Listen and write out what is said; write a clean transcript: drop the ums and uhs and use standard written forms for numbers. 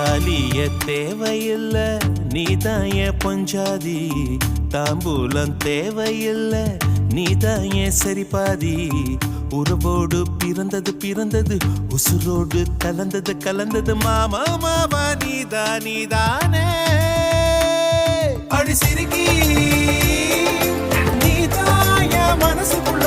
தாலிய தேவையில்ல நீதான் என் பொஞ்சாதி, தாம்பூலம் தேவையில்ல நீதான் என் சரிபாதி. உறவோடு பிறந்தது பிறந்தது, உசுரோடு கலந்தது கலந்தது, மாமா மாமா நீதான் நீதானே. அடி சிரிக்கி நீதான் என் மனசுக்குள்ள